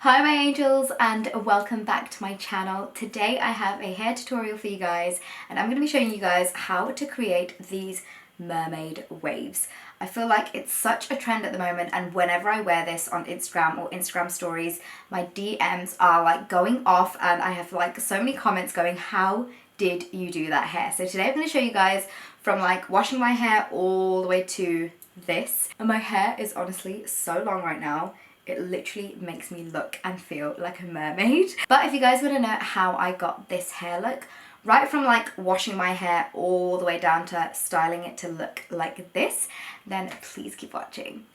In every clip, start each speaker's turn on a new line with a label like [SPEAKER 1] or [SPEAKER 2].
[SPEAKER 1] Hi my angels and welcome back to my channel. Today I have a hair tutorial for you guys and I'm going to be showing you guys how to create these mermaid waves. I feel like it's such a trend at the moment, and whenever I wear this on Instagram or Instagram stories, my DMs are like going off and I have like so many comments going, how did you do that hair? So today I'm going to show you guys from like washing my hair all the way to this. And my hair is honestly so long right now. It literally makes me look and feel like a mermaid. But if you guys want to know how I got this hair look, right from like washing my hair all the way down to styling it to look like this, then please keep watching.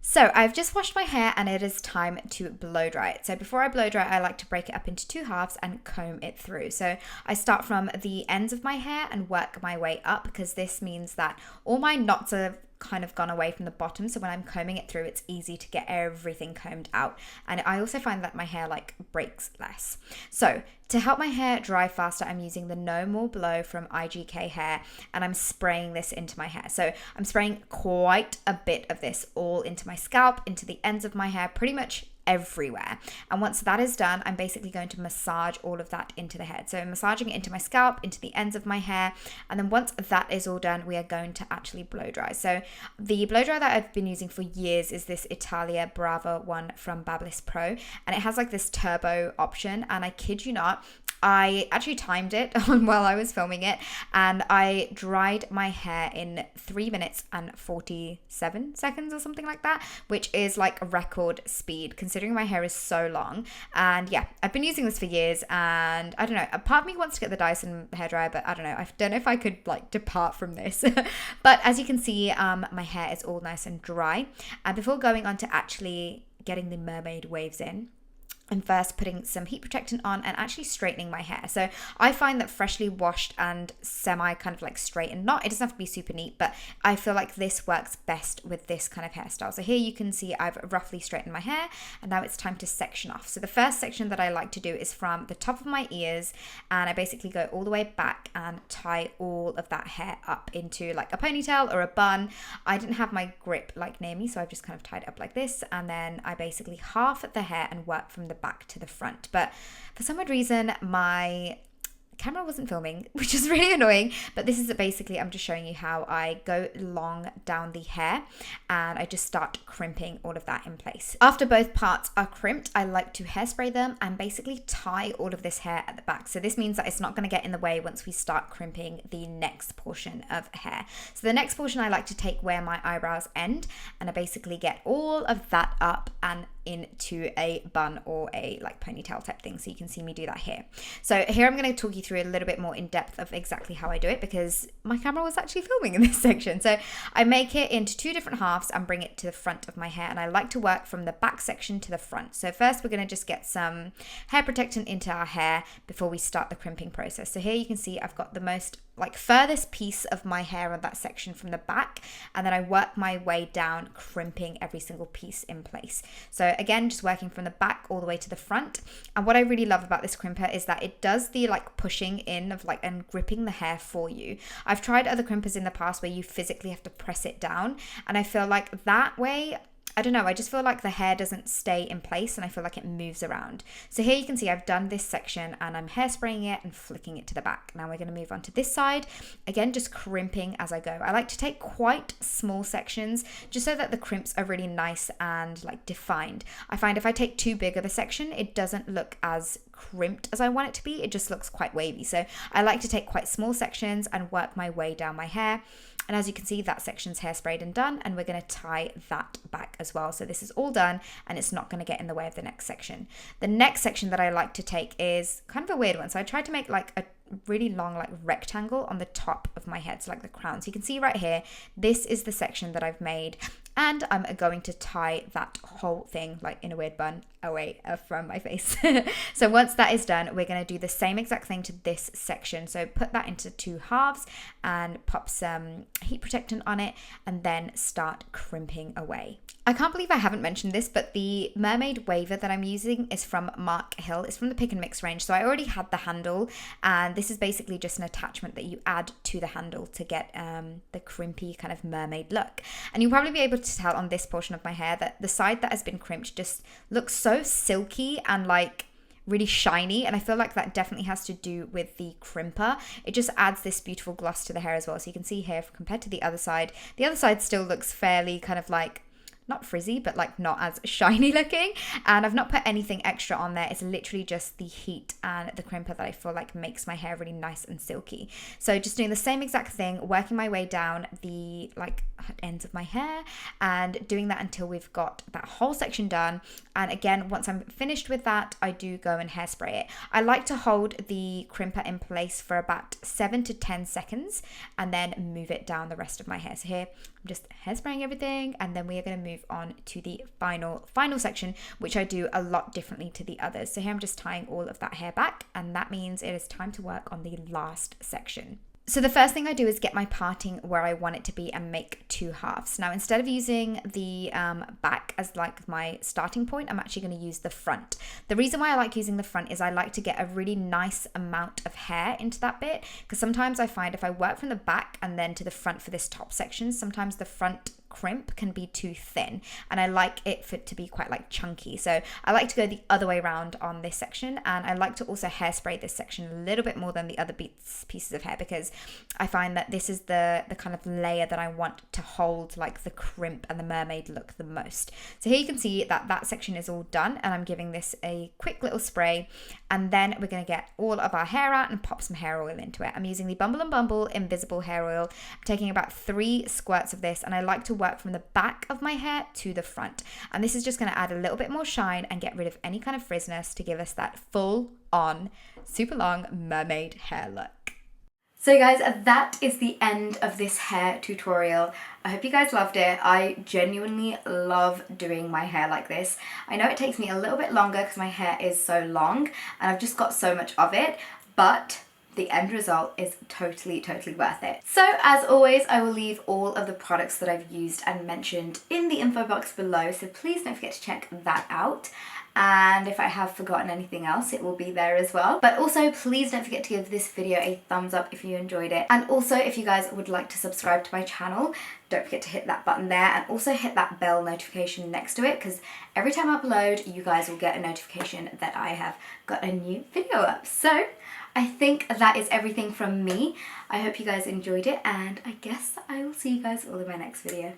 [SPEAKER 1] So I've just washed my hair and it is time to blow dry it. So before I blow dry, I like to break it up into two halves and comb it through. So I start from the ends of my hair and work my way up, because this means that all my knots are kind of gone away from the bottom, so when I'm combing it through it's easy to get everything combed out. And I also find that my hair like breaks less. So to help my hair dry faster, I'm using the No More Blow from IGK Hair and I'm spraying this into my hair. So I'm spraying quite a bit of this all into my scalp, into the ends of my hair, pretty much everywhere. And once that is done, I'm basically going to massage all of that into the head. So I'm massaging it into my scalp, into the ends of my hair, and then once that is all done, we are going to actually blow dry. So the blow dry that I've been using for years is this Italia Brava one from Babyliss Pro, and it has like this turbo option, and I kid you not, I actually timed it while I was filming it, and I dried my hair in 3 minutes and 47 seconds or something like that, which is like a record speed considering my hair is so long. And yeah, I've been using this for years, and I don't know, a part of me wants to get the Dyson hairdryer, but I don't know if I could like depart from this. But as you can see, my hair is all nice and dry. And before going on to actually getting the mermaid waves in, I'm first putting some heat protectant on and actually straightening my hair. So I find that freshly washed and semi kind of like straightened, it doesn't have to be super neat, but I feel like this works best with this kind of hairstyle. So here you can see I've roughly straightened my hair, and now it's time to section off. So the first section that I like to do is from the top of my ears, and I basically go all the way back and tie all of that hair up into like a ponytail or a bun. I didn't have my grip like near me, so I've just kind of tied it up like this, and then I basically half the hair and work from the back to the front. But for some odd reason my camera wasn't filming, which is really annoying, but this is basically, I'm just showing you how I go long down the hair and I just start crimping all of that in place. After both parts are crimped, I like to hairspray them and basically tie all of this hair at the back. So this means that it's not going to get in the way once we start crimping the next portion of hair. So the next portion, I like to take where my eyebrows end, and I basically get all of that up and into a bun or a like ponytail type thing. So you can see me do that here. So here I'm going to talk you through a little bit more in depth of exactly how I do it, because my camera was actually filming in this section. So I make it into two different halves and bring it to the front of my hair, and I like to work from the back section to the front. So first we're going to just get some hair protectant into our hair before we start the crimping process. So here you can see I've got the most like furthest piece of my hair on that section from the back, and then I work my way down, crimping every single piece in place. So again, just working from the back all the way to the front. And what I really love about this crimper is that it does the like pushing in of like and gripping the hair for you. I've tried other crimpers in the past where you physically have to press it down, and I feel like that way, I don't know, I just feel like the hair doesn't stay in place and I feel like it moves around. So here you can see I've done this section and I'm hairspraying it and flicking it to the back. Now we're going to move on to this side. Again, just crimping as I go. I like to take quite small sections just so that the crimps are really nice and like defined. I find if I take too big of a section, it doesn't look as crimped as I want it to be. It just looks quite wavy. So I like to take quite small sections and work my way down my hair. And as you can see, that section's hairsprayed and done, and we're going to tie that back as well. So this is all done and it's not going to get in the way of the next section. The next section that I like to take is kind of a weird one. So I tried to make like a really long like rectangle on the top of my head, so like the crown. So you can see right here, this is the section that I've made, and I'm going to tie that whole thing like in a weird bun away from my face. So once that is done, we're going to do the same exact thing to this section. So put that into two halves and pop some heat protectant on it, and then start crimping away. I can't believe I haven't mentioned this, but the mermaid waver that I'm using is from Mark Hill. It's from the Pick and Mix range. So I already had the handle, and this is basically just an attachment that you add to the handle to get the crimpy kind of mermaid look. And you'll probably be able to tell on this portion of my hair that the side that has been crimped just looks so so silky and like really shiny, and I feel like that definitely has to do with the crimper. It just adds this beautiful gloss to the hair as well. So you can see here compared to the other side still looks fairly kind of like not frizzy, but like not as shiny looking. And I've not put anything extra on there. It's literally just the heat and the crimper that I feel like makes my hair really nice and silky. So just doing the same exact thing, working my way down the like ends of my hair and doing that until we've got that whole section done. And again, once I'm finished with that, I do go and hairspray it. I like to hold the crimper in place for about 7 to 10 seconds and then move it down the rest of my hair. So here I'm just hairspraying everything, and then we are going to move on to the final section, which I do a lot differently to the others. So here I'm just tying all of that hair back, and that means it is time to work on the last section. So the first thing I do is get my parting where I want it to be and make 2 halves. Now, instead of using the back as like my starting point, I'm actually going to use the front. The reason why I like using the front is I like to get a really nice amount of hair into that bit, because sometimes I find if I work from the back and then to the front for this top section, sometimes the front crimp can be too thin, and I like it for it to be quite like chunky. So I like to go the other way around on this section, and I like to also hairspray this section a little bit more than the other pieces of hair, because I find that this is the kind of layer that I want to hold like the crimp and the mermaid look the most. So here you can see that section is all done, and I'm giving this a quick little spray, and then we're going to get all of our hair out and pop some hair oil into it. I'm using the Bumble and Bumble Invisible Hair Oil. I'm taking about 3 squirts of this, and I like to work from the back of my hair to the front, and this is just going to add a little bit more shine and get rid of any kind of frizziness to give us that full on super long mermaid hair look. So guys, that is the end of this hair tutorial. I hope you guys loved it. I genuinely love doing my hair like this. I know it takes me a little bit longer because my hair is so long and I've just got so much of it, but the end result is totally worth it. So as always, I will leave all of the products that I've used and mentioned in the info box below, so please don't forget to check that out. And if I have forgotten anything else, it will be there as well. But also, please don't forget to give this video a thumbs up if you enjoyed it. And also, if you guys would like to subscribe to my channel, don't forget to hit that button there, and also hit that bell notification next to it, because every time I upload, you guys will get a notification that I have got a new video up. So I think that is everything from me. I hope you guys enjoyed it, and I guess I will see you guys all in my next video.